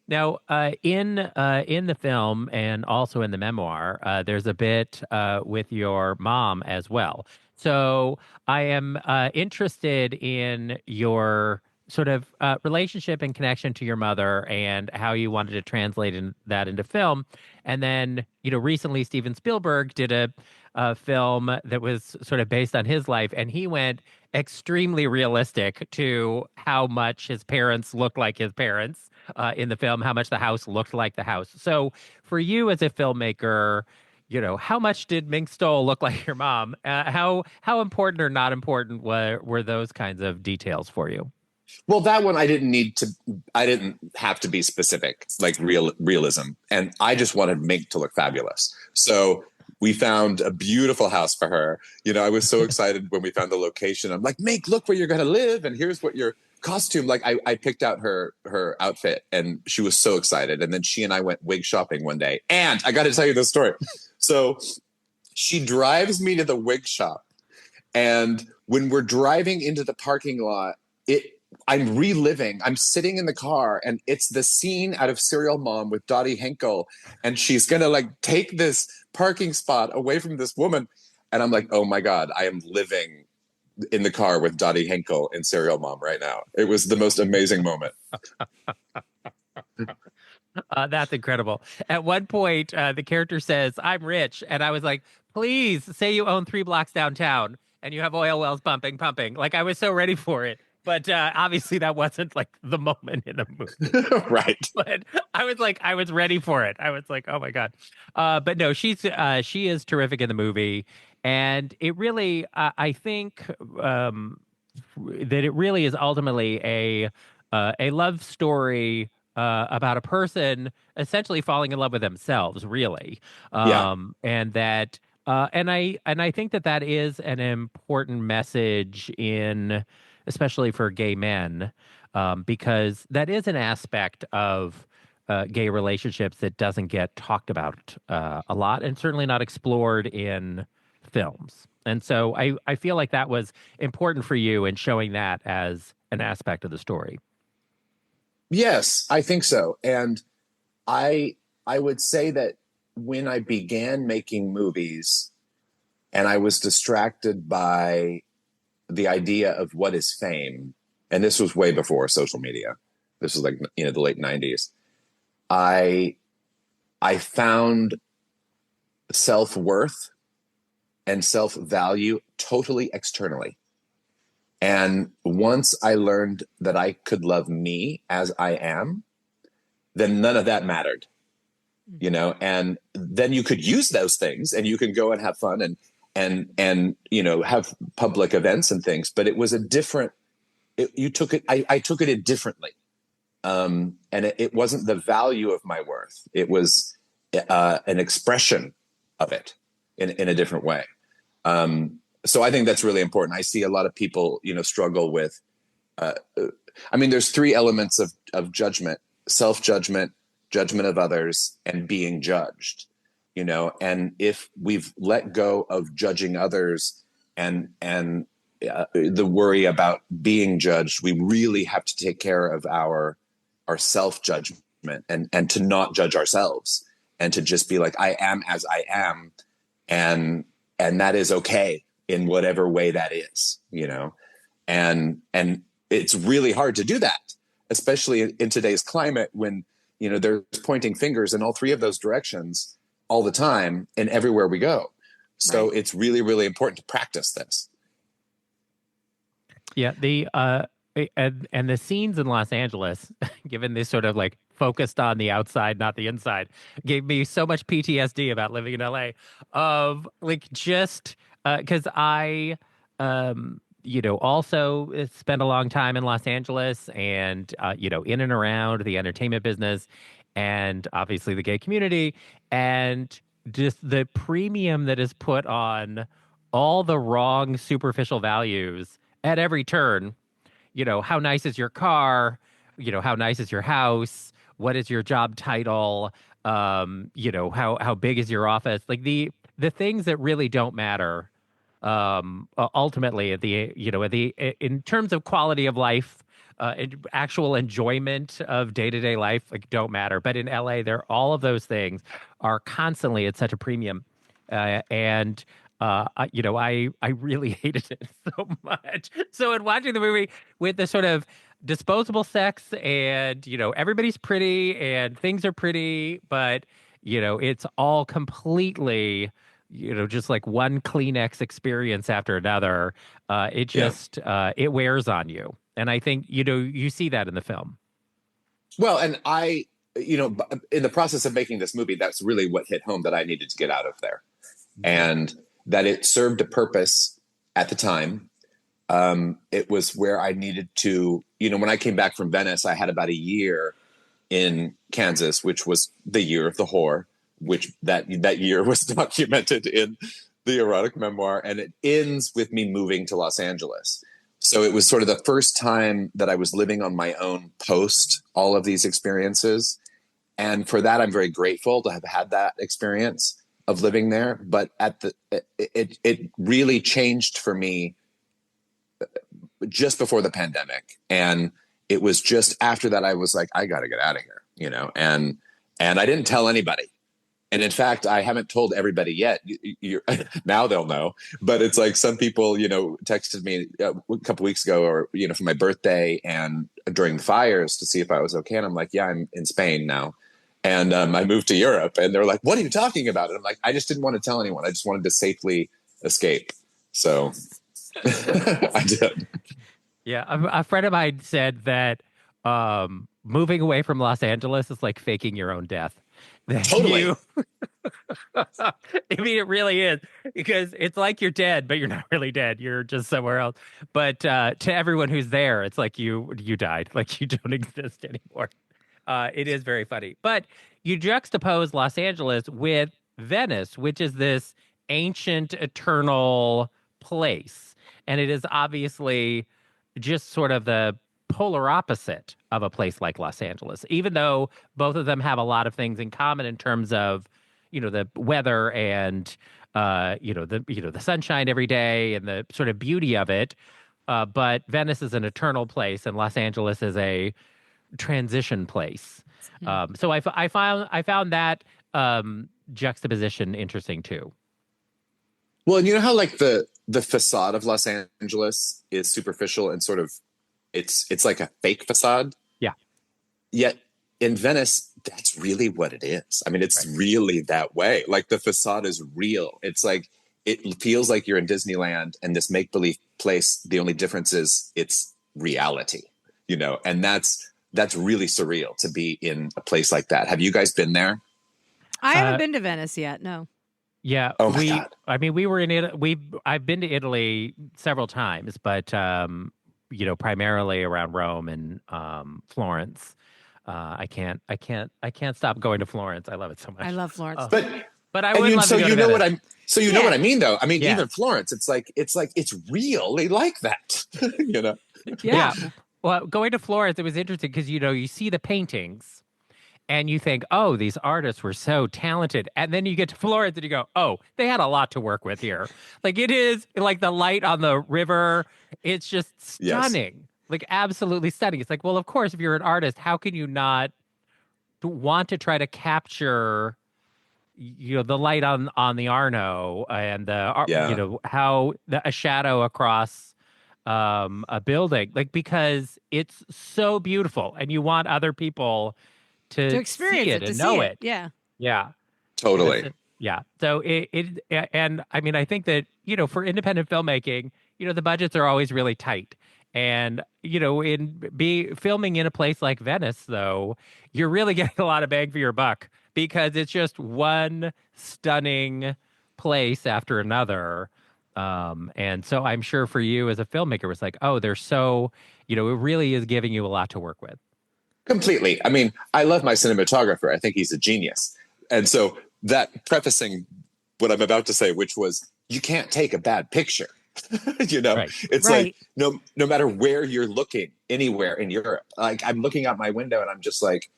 B: Now, in the film and also in the memoir, there's a bit with your mom as well. So I am interested in your sort of relationship and connection to your mother and how you wanted to translate that into film. And then, recently Steven Spielberg did a film that was sort of based on his life, and he went extremely realistic to how much his parents looked like his parents in the film, how much the house looked like the house. So for you as a filmmaker, how much did Mink Stole look like your mom? How important or not important were those kinds of details for you?
E: Well, that one I didn't have to be specific, like realism. And I just wanted Mink to look fabulous. So we found a beautiful house for her. I was so excited when we found the location. I'm like, Mink, look where you're going to live. And here's what your costume, like I picked out her outfit and she was so excited. And then she and I went wig shopping one day. And I got to tell you this story. So she drives me to the wig shop. And when we're driving into the parking lot, I'm sitting in the car and it's the scene out of Serial Mom with Dottie Henkel. And she's going to like take this parking spot away from this woman. And I'm like, oh my God, I am living in the car with Dottie Henkel in Serial Mom right now. It was the most amazing moment.
B: That's incredible. At one point, the character says, I'm rich. And I was like, please say you own 3 blocks downtown and you have oil wells pumping. Like I was so ready for it. But obviously that wasn't like the moment in the movie.
E: Right.
B: But I was ready for it. I was like, oh my God. But no, she is terrific in the movie. And it really, I think that it really is ultimately a love story about a person essentially falling in love with themselves, really. And that, and I think that is an important message especially for gay men, because that is an aspect of gay relationships that doesn't get talked about a lot, and certainly not explored in films. And so I feel like that was important for you in showing that as an aspect of the story.
E: Yes, I think so. And I would say that when I began making movies and I was distracted by the idea of what is fame, and this was way before social media. This was like, the late 90s. I found self-worth and self-value totally externally. And once I learned that I could love me as I am, then none of that mattered, and then you could use those things and you can go and have fun and have public events and things, but it was I took it in differently. And it wasn't the value of my worth. It was an expression of it in a different way. So I think that's really important. I see a lot of people, struggle with, there's 3 elements of judgment: self-judgment, judgment of others, and being judged. And if we've let go of judging others and the worry about being judged, we really have to take care of our self-judgment and to not judge ourselves and to just be like, I am as I am. And that is okay in whatever way that is, and it's really hard to do that, especially in today's climate when, there's pointing fingers in all 3 of those directions all the time and everywhere we go. So It's really, really important to practice this.
B: Yeah, and the scenes in Los Angeles, given this sort of like focused on the outside, not the inside, gave me so much PTSD about living in LA of like just because I also spent a long time in Los Angeles and in and around the entertainment business and obviously the gay community and just the premium that is put on all the wrong superficial values at every turn. How nice is your car? How nice is your house? What is your job title? How big is your office? Like the things that really don't matter ultimately in terms of quality of life, actual enjoyment of day-to-day life, like don't matter. But in LA, all of those things are constantly at such a premium. I really hated it so much. So in watching the movie with the sort of disposable sex and, everybody's pretty and things are pretty, but, it's all completely, just like one Kleenex experience after another. It wears on you. And I think, you see that in the film.
E: Well, and in the process of making this movie, that's really what hit home that I needed to get out of there. And that it served a purpose at the time. It was where I needed to, when I came back from Venice, I had about a year in Kansas, which was the year of the whore, which that year was documented in the erotic memoir. And it ends with me moving to Los Angeles. So it was sort of the first time that I was living on my own post all of these experiences. And for that, I'm very grateful to have had that experience of living there. But it really changed for me just before the pandemic. And it was just after that, I was like, I got to get out of here, and I didn't tell anybody. And in fact, I haven't told everybody yet. Now they'll know. But it's like some people, texted me a couple weeks ago or, for my birthday and during the fires to see if I was okay. And I'm like, yeah, I'm in Spain now. And I moved to Europe and they're like, what are you talking about? And I'm like, I just didn't want to tell anyone. I just wanted to safely escape. So I did.
B: Yeah. A friend of mine said that moving away from Los Angeles is like faking your own death.
E: Totally.
B: I mean, it really is because it's like you're dead, but you're not really dead. You're just somewhere else. But to everyone who's there, it's like you died, like you don't exist anymore. It is very funny. But you juxtapose Los Angeles with Venice, which is this ancient, eternal place. And it is obviously just sort of the polar opposite of a place like Los Angeles, even though both of them have a lot of things in common in terms of, the weather and, the sunshine every day and the sort of beauty of it. But Venice is an eternal place and Los Angeles is a transition place. So I found that juxtaposition interesting too.
E: Well, and you know how like the facade of Los Angeles is superficial and sort of it's like a fake facade.
B: Yeah.
E: Yet in Venice, that's really what it is. I mean, it's really that way. Like the facade is real. It's like it feels like you're in Disneyland and this make-believe place. The only difference is it's reality, and that's really surreal to be in a place like that. Have you guys been there?
D: I haven't been to Venice yet. No.
B: Yeah.
E: Oh my God.
B: I mean, we were in Italy. I've been to Italy several times, but primarily around Rome and Florence. I can't stop going to Florence. I love it so much.
D: I love Florence.
B: But I would love to go to Venice.
E: Know what I mean, though. I mean, even Florence, it's real. They like that,
B: Yeah. Well, going to Florence, it was interesting because you see the paintings. And you think, oh, these artists were so talented. And then you get to Florence and you go, oh, they had a lot to work with here. Like it is like the light on the river. It's just stunning, like absolutely stunning. It's like, well, of course, if you're an artist, how can you not want to try to capture, the light on the Arno and how a shadow across a building, like, because it's so beautiful and you want other people to experience it and know it. Yeah.
E: Totally.
B: Yeah. So and I mean, I think that, for independent filmmaking, the budgets are always really tight. And, in filming in a place like Venice, though, you're really getting a lot of bang for your buck because it's just one stunning place after another. And so I'm sure for you as a filmmaker, it was like, oh, they're so, it really is giving you a lot to work with.
E: Completely. I mean, I love my cinematographer. I think he's a genius. And so that prefacing what I'm about to say, which was, you can't take a bad picture.
B: Right.
E: It's like no matter where you're looking anywhere in Europe, like I'm looking out my window and I'm just like,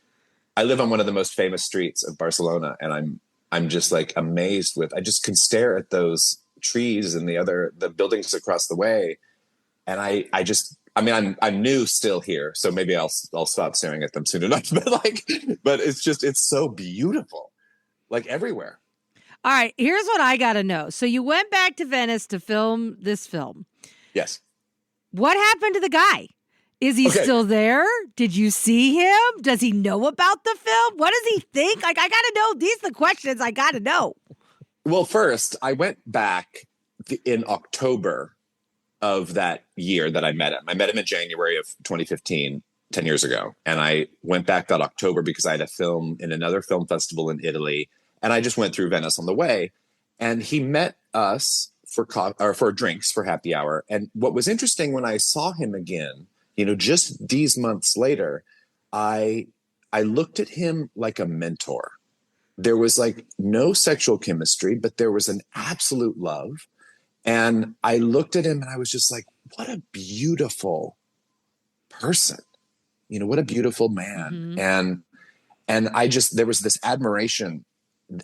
E: I live on one of the most famous streets of Barcelona, and I'm just like amazed I just can stare at those trees and the buildings across the way, and I'm new still here, so maybe I'll stop staring at them soon enough. But it's so beautiful, like everywhere.
D: All right, here's what I got to know. So you went back to Venice to film this film.
E: Yes.
D: What happened to the guy? Is he still there? Did you see him? Does he know about the film? What does he think? Like, I got to know. These are the questions I got to know.
E: Well, first, I went back in October of that year that I met him. I met him in January of 2015, 10 years ago. And I went back that October because I had a film in another film festival in Italy. And I just went through Venice on the way, and he met us for drinks for happy hour. And what was interesting when I saw him again, just these months later, I looked at him like a mentor. There was like no sexual chemistry, but there was an absolute love. And I looked at him and I was just like, what a beautiful person, what a beautiful man.
D: Mm-hmm.
E: And there was this admiration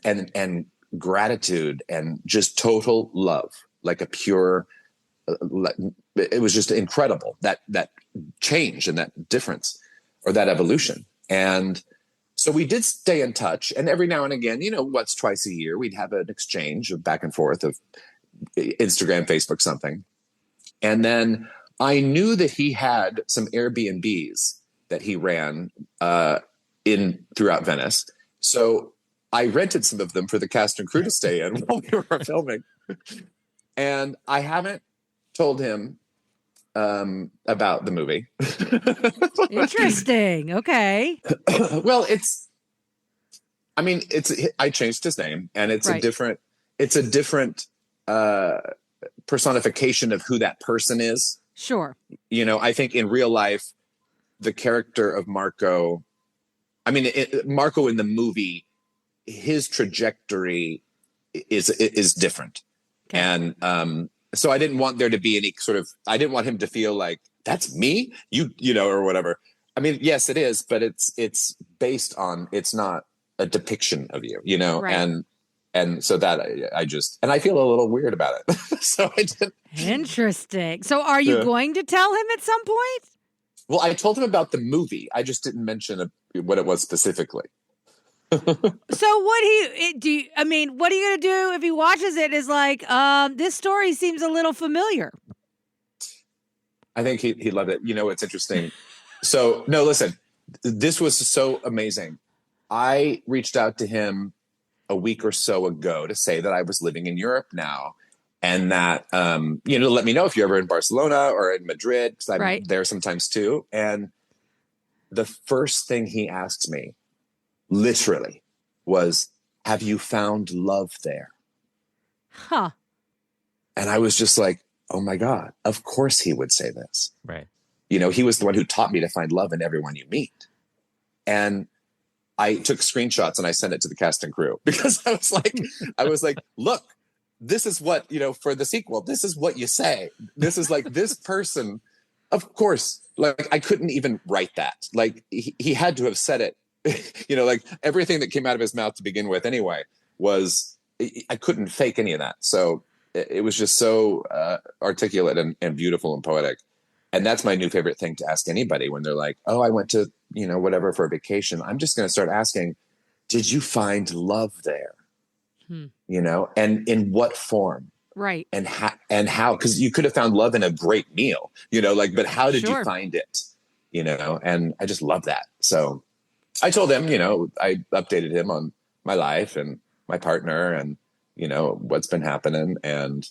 E: and gratitude and just total love, like a pure, it was just incredible, that change and that difference or that evolution. And so we did stay in touch, and every now and again, twice a year, we'd have an exchange of back and forth of Instagram, Facebook, something. And then I knew that he had some Airbnbs that he ran throughout Venice. So I rented some of them for the cast and crew to stay in while we were filming. And I haven't told him about the movie.
D: Interesting. Okay.
E: Well, I changed his name, and it's a different personification of who that person is.
D: Sure.
E: I think in real life, the character of Marco, Marco in the movie, his trajectory is different. Okay. And so I didn't want there to be any I didn't want him to feel like that's me, or whatever. Yes, it is, but it's based on, it's not a depiction of you, right. And so that I feel a little weird about it. So I didn't.
D: Interesting. So are you going to tell him at some point?
E: Well, I told him about the movie. I just didn't mention what it was specifically.
D: So what are you going to do if he watches it is like, this story seems a little familiar?
E: I think he loved it. It's interesting. So no, listen, this was so amazing. I reached out to him a week or so ago to say that I was living in Europe now, and that, let me know if you're ever in Barcelona or in Madrid, because I'm there sometimes too. And the first thing he asked me, literally, was, have you found love there?
D: Huh.
E: And I was just like, oh my God, of course he would say this.
B: Right.
E: He was the one who taught me to find love in everyone you meet. And I took screenshots and I sent it to the cast and crew, because I was like, look, this is what, for the sequel, this is what you say. This is like this person, of course, like I couldn't even write that. Like he had to have said it. Like everything that came out of his mouth to begin with anyway I couldn't fake any of that. So it was just so articulate and beautiful and poetic. And that's my new favorite thing to ask anybody when they're like, oh, I went to, whatever for a vacation. I'm just going to start asking, did you find love there? And in what form?
D: Right.
E: And how, because you could have found love in a great meal, but how did you find it? And I just love that. So I told him, I updated him on my life and my partner and, what's been happening. And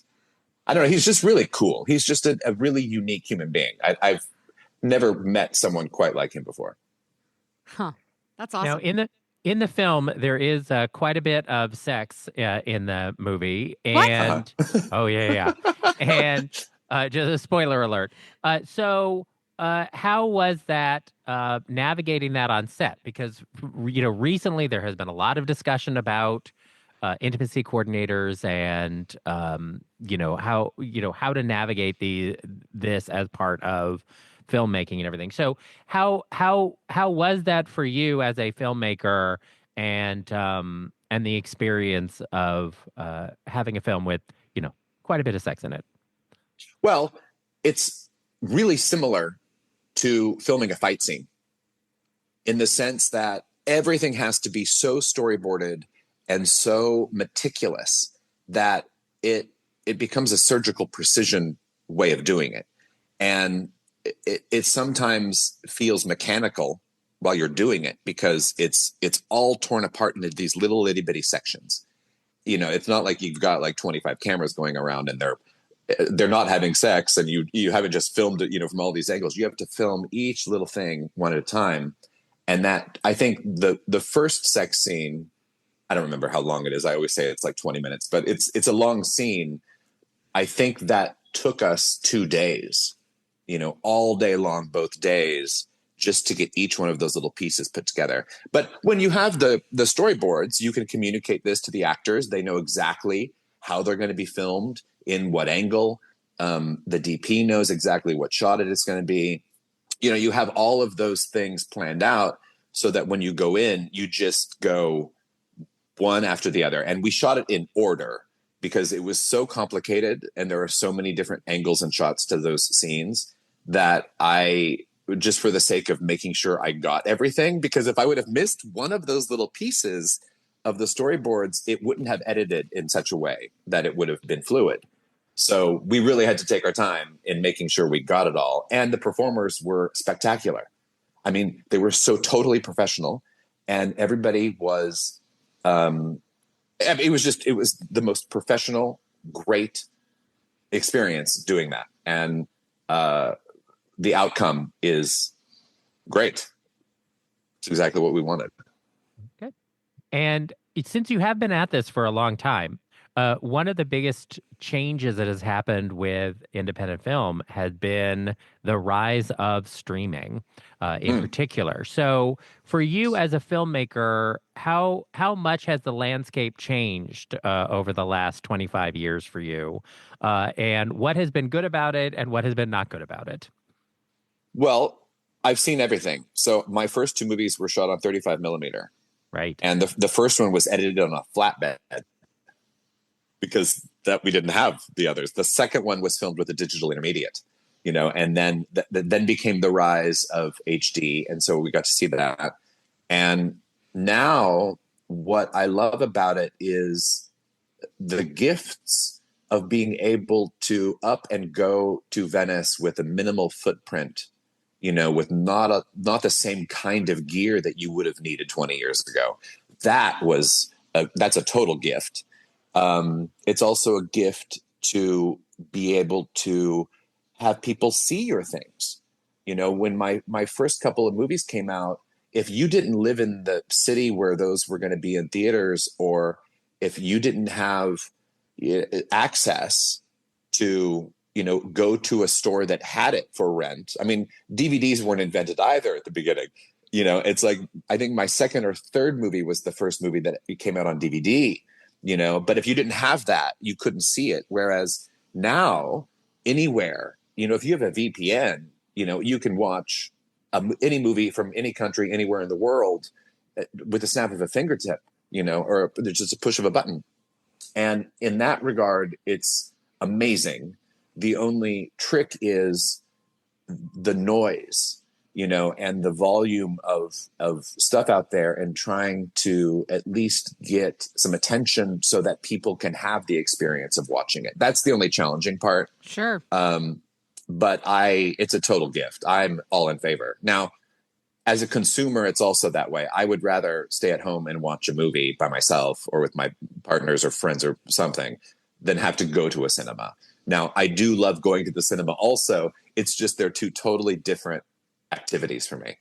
E: I don't know. He's just really cool. He's just a really unique human being. I've never met someone quite like him before.
D: Huh. That's
B: Now,
D: awesome.
B: in the film, there is quite a bit of sex in the movie,
D: What?
B: and oh yeah, and just a spoiler alert. So, how was that navigating that on set? Because recently there has been a lot of discussion about intimacy coordinators and how to navigate this as part of filmmaking and everything. So how was that for you as a filmmaker and the experience of having a film with quite a bit of sex in it?
E: Well, it's really similar to filming a fight scene in the sense that everything has to be so storyboarded and so meticulous that it becomes a surgical precision way of doing it. And it sometimes feels mechanical while you're doing it because it's all torn apart into these little itty bitty sections. It's not like you've got like 25 cameras going around and they're not having sex and you haven't just filmed it, from all these angles. You have to film each little thing one at a time. And that, I think the first sex scene, I don't remember how long it is. I always say it's like 20 minutes, but it's a long scene. I think that took us 2 days, all day long, both days, just to get each one of those little pieces put together. But when you have the storyboards, you can communicate this to the actors. They know exactly how they're going to be filmed, in what angle. The DP knows exactly what shot it is going to be. You have all of those things planned out so that when you go in, you just go one after the other. And we shot it in order because it was so complicated and there are so many different angles and shots to those scenes that I, just for the sake of making sure I got everything, because if I would have missed one of those little pieces of the storyboards, it wouldn't have edited in such a way that it would have been fluid. So we really had to take our time in making sure we got it all. And the performers were spectacular. I mean, they were so totally professional and everybody was, it was the most professional, great experience doing that. And the outcome is great. It's exactly what we wanted.
B: Okay. And since you have been at this for a long time, one of the biggest changes that has happened with independent film has been the rise of streaming in particular. So for you as a filmmaker, how much has the landscape changed over the last 25 years for you? And what has been good about it and what has been not good about it?
E: Well, I've seen everything. So my first 2 movies were shot on 35 millimeter.
B: Right.
E: And the first one was edited on a flatbed because that we didn't have the others. The second one was filmed with a digital intermediate, and then then became the rise of HD. And so we got to see that. And now what I love about it is the gifts of being able to up and go to Venice with a minimal footprint, with not the same kind of gear that you would have needed 20 years ago. That's a total gift. It's also a gift to be able to have people see your things. When my first couple of movies came out, if you didn't live in the city where those were going to be in theaters, or if you didn't have access to, go to a store that had it for rent. I mean, DVDs weren't invented either at the beginning. It's like, I think my second or third movie was the first movie that came out on DVD, but if you didn't have that, you couldn't see it. Whereas now, anywhere, if you have a VPN, you can watch any movie from any country, anywhere in the world with the snap of a fingertip, or just a push of a button. And in that regard, it's amazing. The only trick is the noise, and the volume of stuff out there, and trying to at least get some attention so that people can have the experience of watching it. That's the only challenging part.
D: Sure.
E: But it's a total gift. I'm all in favor. Now, as a consumer, it's also that way. I would rather stay at home and watch a movie by myself or with my partners or friends or something than have to go to a cinema. Now, I do love going to the cinema also. It's just they're two totally different activities for me.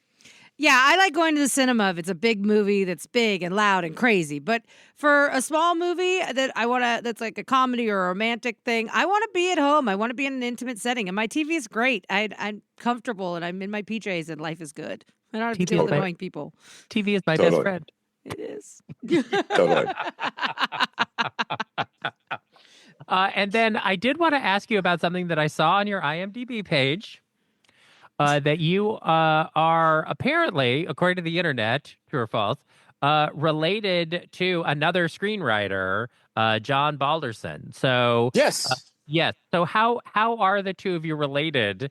D: Yeah, I like going to the cinema if it's a big movie that's big and loud and crazy. But for a small movie that's like a comedy or a romantic thing, I want to be at home. I want to be in an intimate setting. And my TV is great. I'm comfortable and I'm in my PJs and life is good. I don't have to deal with annoying people.
B: TV is my best friend.
D: It is.
E: Totally.
B: And then I did want to ask you about something that I saw on your IMDb page. That you are apparently, according to the internet, true or false, related to another screenwriter, John Balderson. So
E: yes.
B: Yes. So how are the two of you related?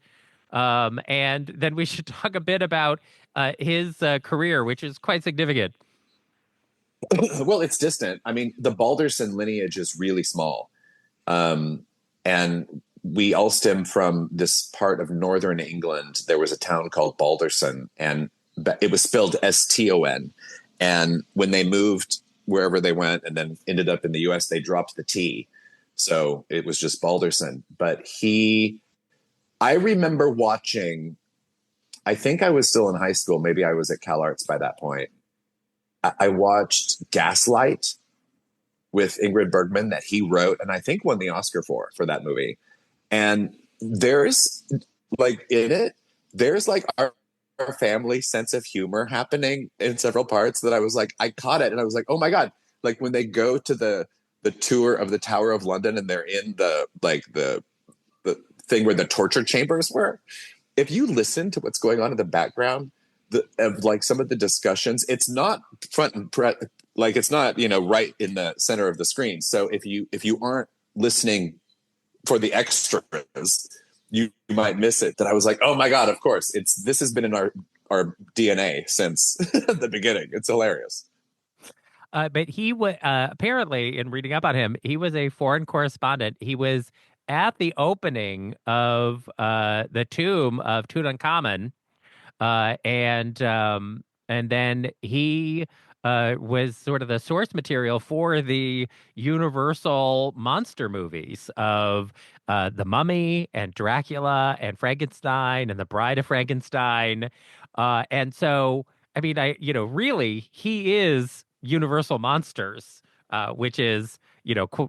B: And then we should talk a bit about his career, which is quite significant.
E: Well, it's distant. I mean, the Balderson lineage is really small. And we all stem from this part of northern England. There was a town called Balderson, and it was spelled S-T-O-N. And when they moved wherever they went and then ended up in the US, they dropped the T. So it was just Balderson. But I remember watching, I think I was still in high school. Maybe I was at CalArts by that point. I watched Gaslight with Ingrid Bergman that he wrote, and I think won the Oscar for that movie. And there's like in it, there's like our family sense of humor happening in several parts that I was like, I caught it. And I was like, oh my God. Like when they go to the tour of the Tower of London and they're in the thing where the torture chambers were. If you listen to what's going on in the background of like some of the discussions, it's not front and like it's not, right in the center of the screen. So if you aren't listening for the extras, you might miss it. That I was like, oh my God, of course. This has been in our DNA since the beginning. It's hilarious.
B: But he was apparently, in reading up on him, he was a foreign correspondent. He was at the opening of the tomb of Tutankhamun, and then he was sort of the source material for the Universal monster movies of The Mummy and Dracula and Frankenstein and The Bride of Frankenstein. And so, I mean, really, he is Universal Monsters, which is,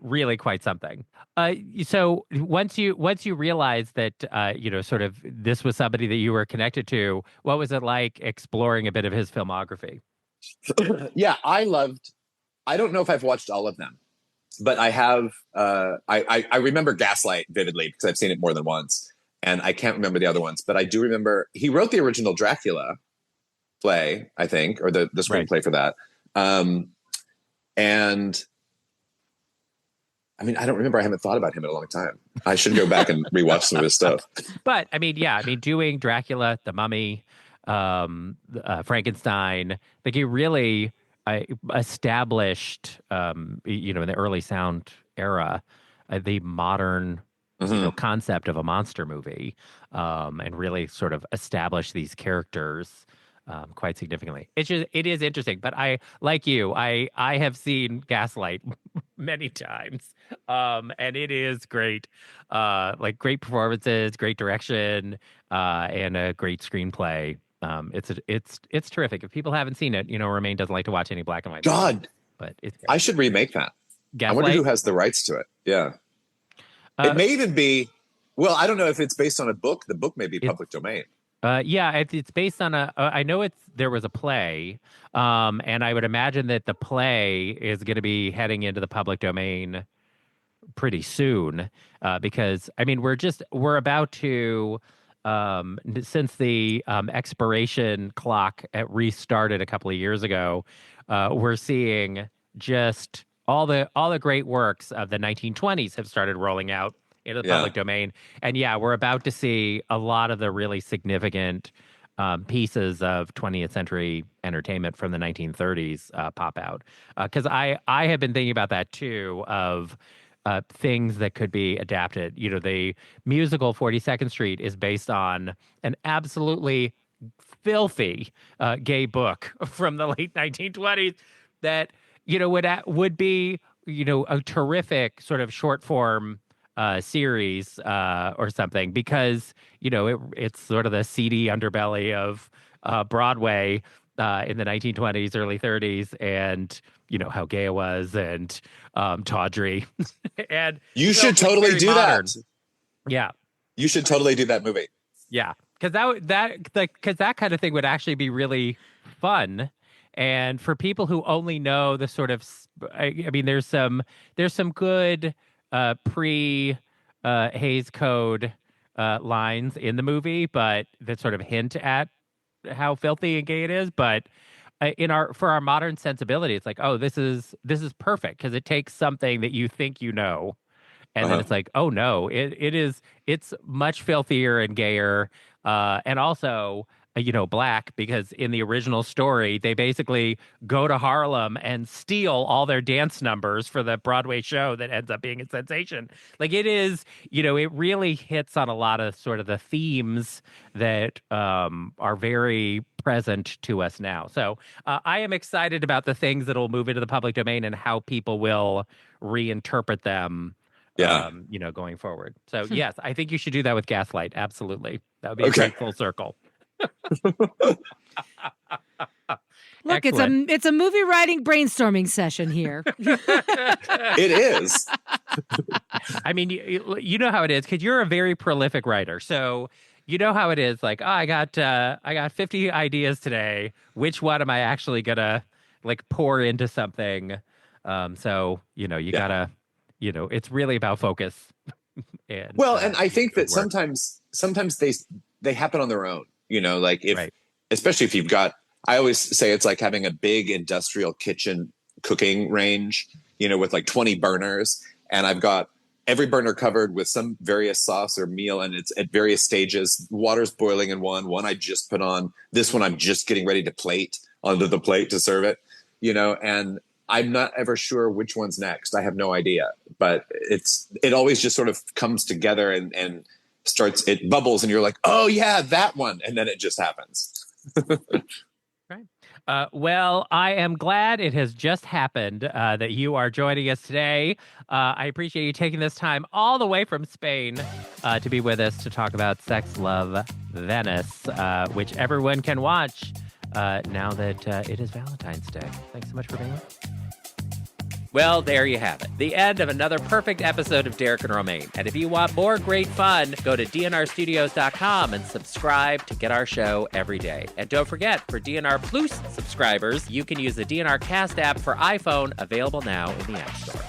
B: really quite something. So once you realized that, sort of this was somebody that you were connected to, what was it like exploring a bit of his filmography?
E: Yeah, I don't know if I've watched all of them, but I have. I remember Gaslight vividly because I've seen it more than once, and I can't remember the other ones. But I do remember he wrote the original Dracula play, I think, or the screenplay for that. And I mean, I don't remember. I haven't thought about him in a long time. I should go back and rewatch some of his stuff.
B: But I mean, doing Dracula, The Mummy, Frankenstein, like he really established, in the early sound era, the modern concept of a monster movie, and really sort of established these characters quite significantly. It is interesting, but I have seen Gaslight many times, and it is great, like great performances, great direction, and a great screenplay. It's terrific. If people haven't seen it, Romain doesn't like to watch any black and white.
E: God,
B: movies, but it's great.
E: I should remake that.
B: Gaslight?
E: I wonder who has the rights to it. Yeah, it may even be. Well, I don't know if it's based on a book. The book may be public domain.
B: It's based on I know there was a play, and I would imagine that the play is going to be heading into the public domain pretty soon, because I mean we're about to, since the expiration clock restarted a couple of years ago, we're seeing just all the great works of the 1920s have started rolling out into the public domain. And we're about to see a lot of the really significant pieces of 20th century entertainment from the 1930s pop out. Because I have been thinking about that too, of things that could be adapted. The musical 42nd Street is based on an absolutely filthy gay book from the late 1920s that, would be, a terrific sort of short form series or something, because it's sort of the seedy underbelly of Broadway in the 1920s, early 30s, and how gay it was, and tawdry. And
E: you should totally do
B: modern.
E: that.
B: Yeah,
E: you should totally do that movie.
B: Yeah, because that kind of thing would actually be really fun. And for people who only know the sort of, I mean, there's some good pre Hays Code lines in the movie, but that sort of hint at how filthy and gay it is. But for our modern sensibility, it's like, oh, this is perfect, because it takes something that you think and then it's like, oh no, it's much filthier and gayer, and also black, because in the original story they basically go to Harlem and steal all their dance numbers for the Broadway show that ends up being a sensation. Like, it is, it really hits on a lot of sort of the themes that are very present to us now. So I am excited about the things that will move into the public domain and how people will reinterpret them. Going forward. So yes, I think you should do that with Gaslight. Absolutely. That would be a great full circle.
D: Look, it's a movie writing brainstorming session here.
E: It is.
B: I mean, you know how it is, because you're a very prolific writer. So you know how it is. Like, oh, I got 50 ideas today. Which one am I actually gonna pour into something? So you gotta. It's really about focus. And
E: I think that sometimes they happen on their own. Especially if you've got, I always say it's like having a big industrial kitchen cooking range, with like 20 burners, and I've got every burner covered with some various sauce or meal, and it's at various stages. Water's boiling in one I just put on, this one I'm just getting ready to plate onto the plate to serve it, and I'm not ever sure which one's next. I have no idea, but it always just sort of comes together and starts, it bubbles, and you're like, oh yeah, that one. And then it just happens.
B: Right. Well, I am glad it has just happened that you are joining us today. I appreciate you taking this time all the way from Spain to be with us to talk about Sex Love Venice, which everyone can watch now that it is Valentine's Day. Thanks so much for being with us. Well, there you have it. The end of another perfect episode of Derek and Romaine. And if you want more great fun, go to dnrstudios.com and subscribe to get our show every day. And don't forget, for DNR Plus subscribers, you can use the DNR Cast app for iPhone, available now in the App Store.